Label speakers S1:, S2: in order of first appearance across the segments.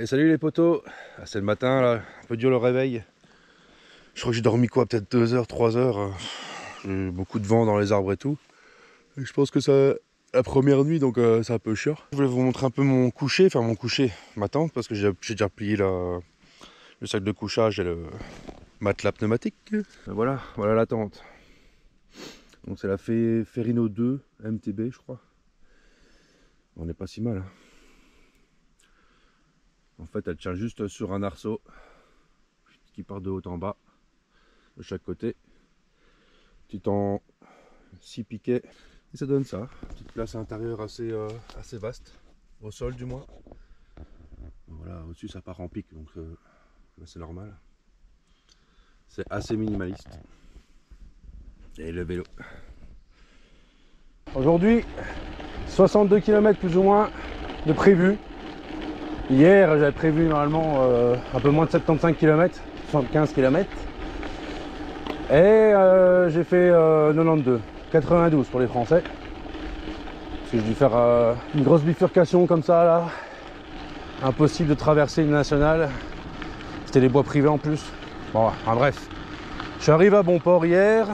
S1: Et salut les potos, c'est le matin là, un peu dur le réveil. Je crois que j'ai dormi quoi, peut-être 2 heures, 3 heures. J'ai eu beaucoup de vent dans les arbres et tout. Et je pense que c'est la première nuit, donc c'est un peu chiant. Je voulais vous montrer un peu mon coucher, ma tente, parce que j'ai déjà plié le sac de couchage et le matelas pneumatique. Et voilà la tente. Donc c'est la Ferrino 2 MTB je crois. On n'est pas si mal. Hein. En fait, elle tient juste sur un arceau qui part de haut en bas, de chaque côté. Petit en 6 piquets. Et ça donne ça. Petite place intérieure assez vaste, au sol du moins. Voilà, au-dessus ça part en pic, donc c'est normal. C'est assez minimaliste. Et le vélo. Aujourd'hui, 62 km plus ou moins de prévu. Hier, j'avais prévu normalement un peu moins de 75 km, 75 km. Et j'ai fait 92, 92 pour les Français. Parce que j'ai dû faire une grosse bifurcation comme ça là. Impossible de traverser une nationale. C'était les bois privés en plus. Bon, enfin, bref. Je suis arrivé à Bonport hier.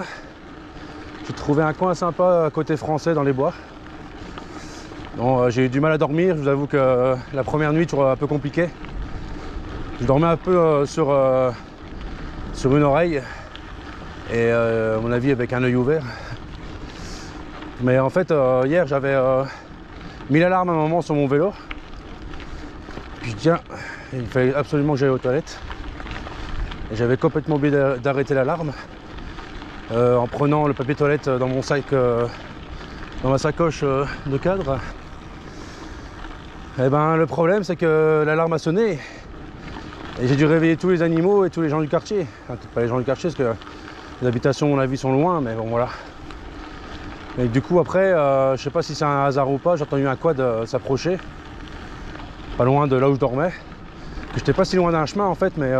S1: J'ai trouvé un coin sympa à côté français dans les bois. Bon, j'ai eu du mal à dormir, je vous avoue que la première nuit était un peu compliquée. Je dormais un peu sur une oreille et à mon avis avec un œil ouvert. Mais en fait hier j'avais mis l'alarme à un moment sur mon vélo. Puis tiens, il fallait absolument que j'aille aux toilettes. Et j'avais complètement oublié d'arrêter l'alarme en prenant le papier toilette dans mon sac, dans ma sacoche de cadre. Et ben le problème c'est que l'alarme a sonné et j'ai dû réveiller tous les animaux et tous les gens du quartier. Enfin, pas les gens du quartier parce que les habitations à mon avis sont loin, mais bon voilà. Et du coup après, je sais pas si c'est un hasard ou pas, j'ai entendu un quad s'approcher, pas loin de là où je dormais. J'étais pas si loin d'un chemin en fait, mais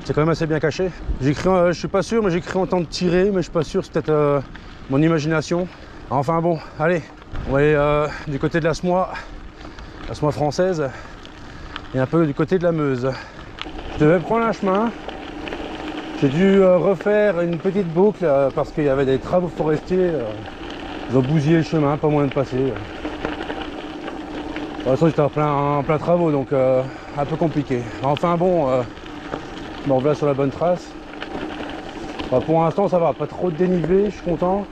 S1: c'est quand même assez bien caché. J'ai cru, je suis pas sûr, mais j'ai cru entendre tirer, mais je suis pas sûr, c'est peut-être mon imagination. Enfin bon, allez, on va aller du côté de la Semois française et un peu du côté de la Meuse. Je devais prendre un chemin. J'ai dû refaire une petite boucle parce qu'il y avait des travaux forestiers. Ils ont bousillé le chemin, pas moyen de passer. De toute façon, j'étais en plein travaux, donc un peu compliqué. Enfin bon, me revoilà sur la bonne trace. Enfin, pour l'instant, ça va, pas trop de dénivelé, je suis content.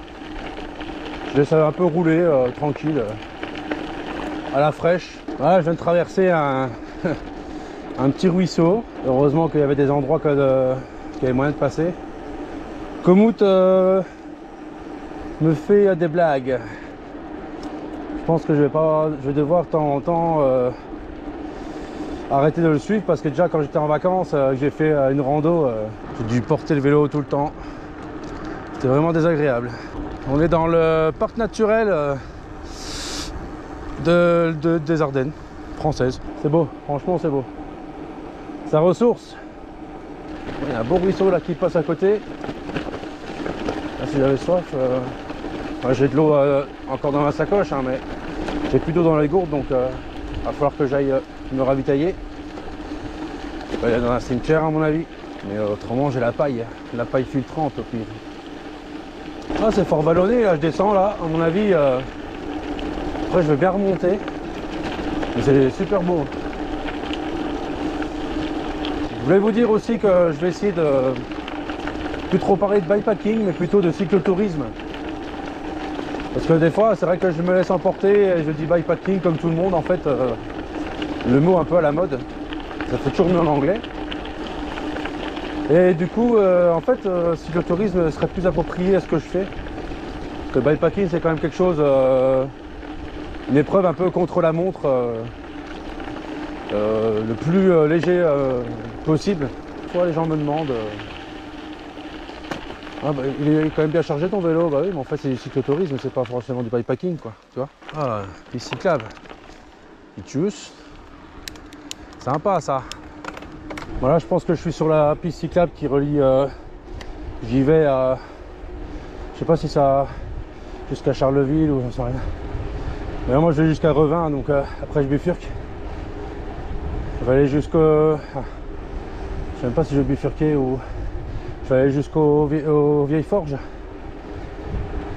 S1: Je laisse un peu rouler tranquille, à la fraîche. Voilà, je viens de traverser un petit ruisseau. Heureusement qu'il y avait des endroits qu'il y avait moyen de passer. Komoot me fait des blagues. Je pense que je vais devoir de temps en temps arrêter de le suivre parce que déjà quand j'étais en vacances, j'ai fait une rando, j'ai dû porter le vélo tout le temps. C'était vraiment désagréable. On est dans le parc naturel des Ardennes françaises. C'est beau, franchement c'est beau. Ça ressource. Il y a un beau ruisseau là qui passe à côté. Là, si j'avais soif, j'ai de l'eau encore dans ma sacoche, hein, mais j'ai plus d'eau dans les gourdes, donc il va falloir que j'aille me ravitailler. Je vais aller dans un cimetière à mon avis, mais autrement j'ai la paille filtrante au pire. Ah, c'est fort vallonné, là je descends là, à mon avis. Après je vais bien remonter, mais c'est super beau. Je voulais vous dire aussi que je vais essayer de plus trop parler de bikepacking, mais plutôt de cyclotourisme. Parce que des fois, c'est vrai que je me laisse emporter et je dis bikepacking comme tout le monde. En fait, le mot un peu à la mode, ça fait toujours mieux en anglais. Et du coup, en fait, cyclotourisme serait plus approprié à ce que je fais. Parce que bikepacking, c'est quand même quelque chose, une épreuve un peu contre la montre, le plus léger possible. Soit les gens me demandent ah bah, il est quand même bien chargé ton vélo. Bah oui, mais en fait c'est du cyclotourisme, c'est pas forcément du bikepacking quoi, tu vois. Ah, piste cyclable, Itius, sympa ça. Voilà, je pense que je suis sur la piste cyclable qui relie j'y vais à, je sais pas si ça jusqu'à Charleville ou j'en sais rien. Mais moi je vais jusqu'à Revin, donc après je bifurque. Je vais aller jusqu'au... Ah, je sais même pas si je vais bifurquer ou... Je vais aller aux vieilles forges.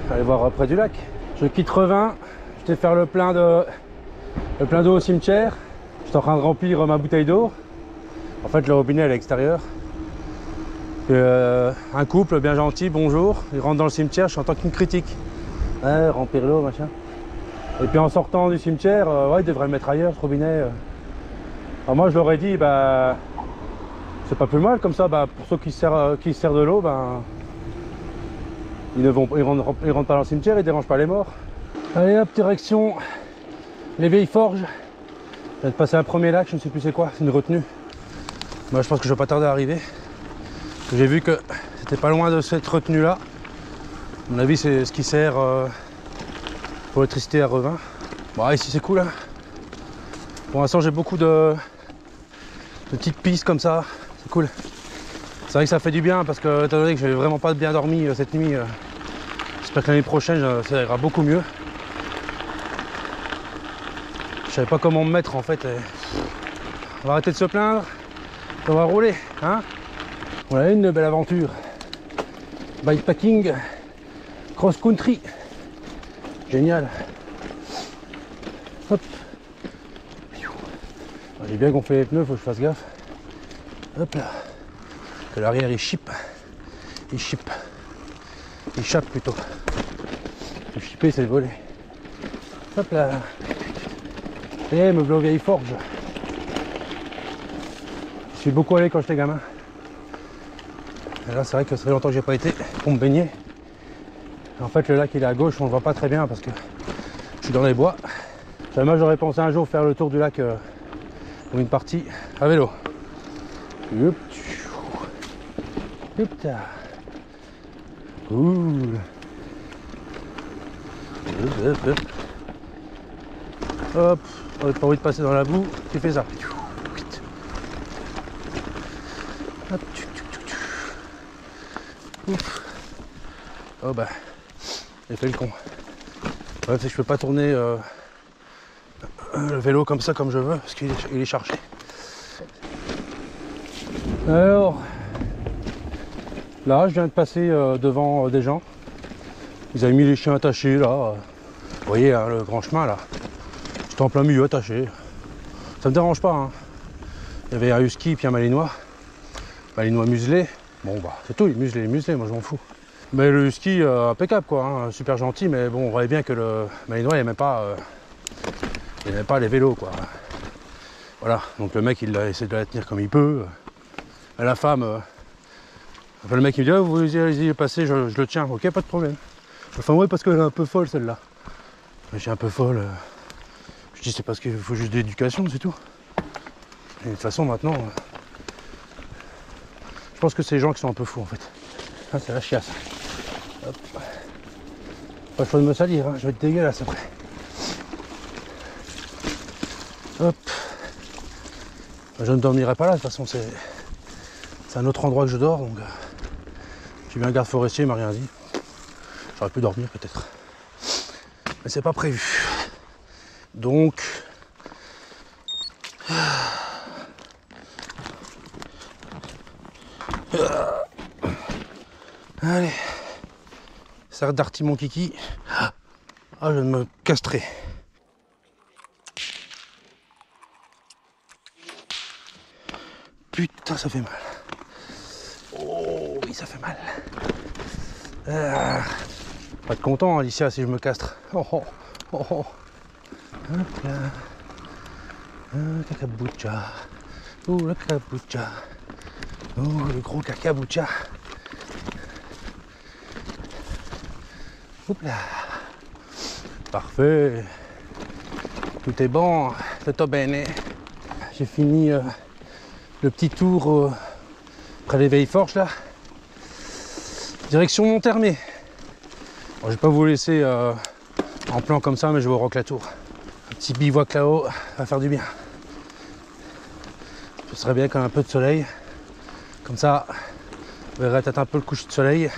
S1: Aller voir près du lac. Je quitte Revin. Je vais faire le plein d'eau au cimetière. Je suis en train de remplir ma bouteille d'eau. En fait, le robinet est à l'extérieur. Un couple bien gentil, bonjour. Il rentre dans le cimetière, je suis en tant qu'une critique. Ouais, remplir l'eau, machin. Et puis en sortant du cimetière, ouais, il devrait le mettre ailleurs, ce robinet. Alors moi, je leur ai dit, bah, c'est pas plus mal, comme ça, bah, pour ceux qui se servent de l'eau, bah, ils rentrent pas dans le cimetière, ils dérangent pas les morts. Allez hop, direction les vieilles forges. Je viens de passer un premier lac, je ne sais plus c'est quoi, c'est une retenue. Moi, je pense que je vais pas tarder à arriver. J'ai vu que c'était pas loin de cette retenue là. À mon avis, c'est ce qui sert pour l'électricité à Revin. Bon, ici c'est cool, hein. Pour l'instant, j'ai beaucoup de petites pistes comme ça, c'est cool. C'est vrai que ça fait du bien parce que étant donné que j'ai vraiment pas bien dormi cette nuit, j'espère que l'année prochaine ça ira beaucoup mieux. Je savais pas comment me mettre en fait. On va arrêter de se plaindre, on va rouler, hein. On a une belle aventure. Bikepacking, cross country, génial. Hop. J'ai bien gonflé les pneus, faut que je fasse gaffe. Hop là. Que l'arrière il chip. Il chip. Il chape plutôt. Le chipper c'est le voler. Hop là. Et me voilà aux vieilles forges. Je suis beaucoup allé quand j'étais gamin. Et là c'est vrai que ça fait longtemps que j'ai pas été pour me baigner. En fait le lac il est à gauche, on le voit pas très bien parce que je suis dans les bois. Moi j'aurais pensé un jour faire le tour du lac pour une partie à vélo. Hop. Hop là. Cool. Hop, on n'a pas envie de passer dans la boue, tu fais ça. Hop. Ouf. Oh bah, j'ai fait le con. Ouais, c'est que je peux pas tourner le vélo comme ça comme je veux parce qu'il est chargé. Alors là je viens de passer devant des gens. Ils avaient mis les chiens attachés là. Vous voyez hein, le grand chemin là. J'étais en plein milieu attaché. Ça me dérange pas hein. Il y avait un husky puis un malinois. Malinois muselé. Bon bah c'est tout, il est muselé, moi je m'en fous. Mais le husky impeccable quoi, hein, super gentil, mais bon on voyait bien que le malinois il n'aimait pas les vélos quoi. Voilà, donc le mec il essaie de la tenir comme il peut. La femme, enfin, le mec il me dit ah, vous allez-y passer, je le tiens, ok pas de problème. Enfin ouais parce qu'elle est un peu folle celle-là. J'ai un peu folle. Je dis c'est parce qu'il faut juste de l'éducation, c'est tout. Et de toute façon maintenant, je pense que c'est les gens qui sont un peu fous en fait. Ah c'est la chiasse. Hop. Pas le choix de me salir, hein, je vais être dégueulasse après. Hop. Je ne dormirai pas là, de toute façon c'est un autre endroit que je dors, donc j'ai vu un garde forestier, il m'a rien dit. J'aurais pu dormir peut-être. Mais c'est pas prévu. Donc allez. Ça darty mon kiki. Ah, je viens de me castrer. Putain, ça fait mal. Oh, oui, ça fait mal. Pas être content, Alicia, si je me castre. Oh, oh, oh, oh. Hop là. Cacabucha. Oh, le cacabucha. Oh, le gros cacabucha. Hop là. Parfait. Tout est bon. Tutto bene. J'ai fini le petit tour près des vieilles forges là. Direction Monthermé. Bon, je vais pas vous laisser en plan comme ça, mais je vais au Roc la Tour. Un petit bivouac là-haut, va faire du bien. Ce serait bien quand même un peu de soleil. Comme ça, vous verrez peut-être un peu le coucher de soleil.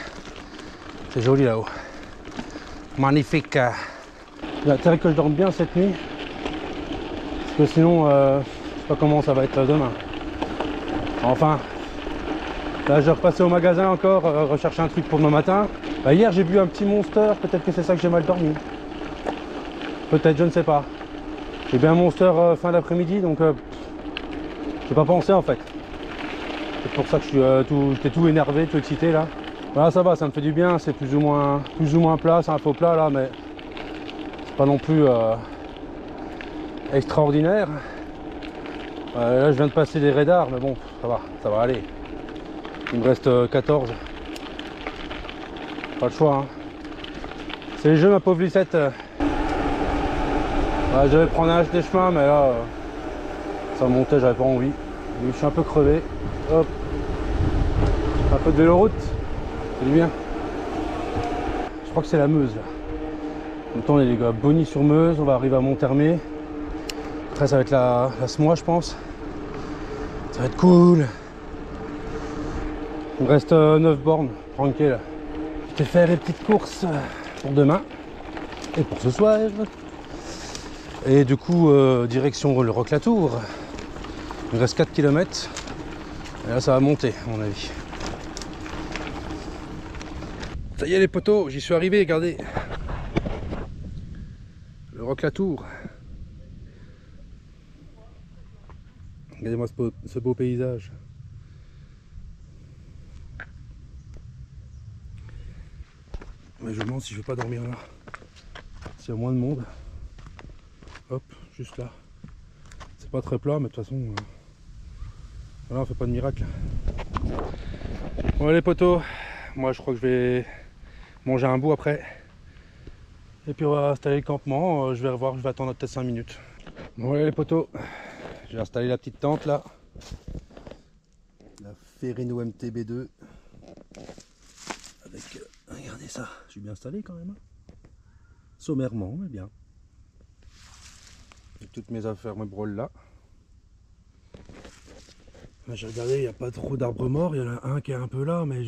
S1: C'est joli là-haut. Magnifique. Il y a intérêt que je dorme bien cette nuit. Parce que sinon, pas comment ça va être demain. Enfin, là j'ai repassé au magasin encore, rechercher un truc pour demain matin. Bah, hier j'ai bu un petit Monster, peut-être que c'est ça que j'ai mal dormi. Peut-être, je ne sais pas. J'ai bu un Monster fin d'après-midi, donc j'ai pas pensé en fait. C'est pour ça que j'étais tout énervé, tout excité là. Voilà, ça va, ça me fait du bien, c'est plus ou moins plat, c'est un faux plat là, mais c'est pas non plus extraordinaire. Là je viens de passer des radars, mais bon, ça va aller. Il me reste 14. Pas le choix, hein. C'est les jeux, ma pauvre Lucette. Je vais prendre un des chemins, mais là, ça montait, j'avais pas envie. Je suis un peu crevé. Hop. Un peu de véloroute. C'est du bien. Je crois que c'est la Meuse là. En même temps, on est les gars Bonny-sur-Meuse, on va arriver à Monthermé. Après, ça va être la Smois, je pense. Ça va être cool. Il me reste 9 bornes, tranquille. Je vais faire les petites courses pour demain et pour ce soir. Et du coup, direction le Roque-Latour. Il me reste 4 km. Et là, ça va monter, à mon avis. Ça y est, les potos, j'y suis arrivé, regardez. Le Roque-Latour. Regardez-moi ce beau paysage. Mais je me demande si je vais pas dormir là. S'il y a moins de monde. Hop, juste là. C'est pas très plat, mais de toute façon, voilà, on fait pas de miracle. Bon, les potos, moi je crois que je vais manger un bout après. Et puis on va installer le campement. Je vais revoir, je vais attendre peut-être 5 minutes. Bon, allez les potos, j'ai installé la petite tente là. La Ferrino MTB2. Avec, regardez ça, je suis bien installé quand même. Sommairement, mais bien. Avec toutes mes affaires, mes broles là. J'ai regardé, il n'y a pas trop d'arbres morts. Il y en a un qui est un peu là, mais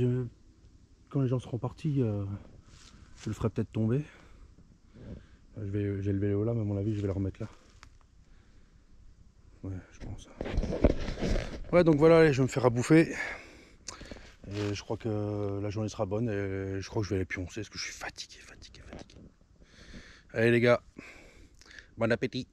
S1: quand les gens seront partis, je le ferai peut-être tomber. J'ai le vélo là, mais à mon avis, je vais le remettre là. Ouais, je pense. Ouais, donc voilà, allez, je vais me faire à bouffer. Et je crois que la journée sera bonne et je crois que je vais aller pioncer parce que je suis fatigué. Allez les gars, bon appétit.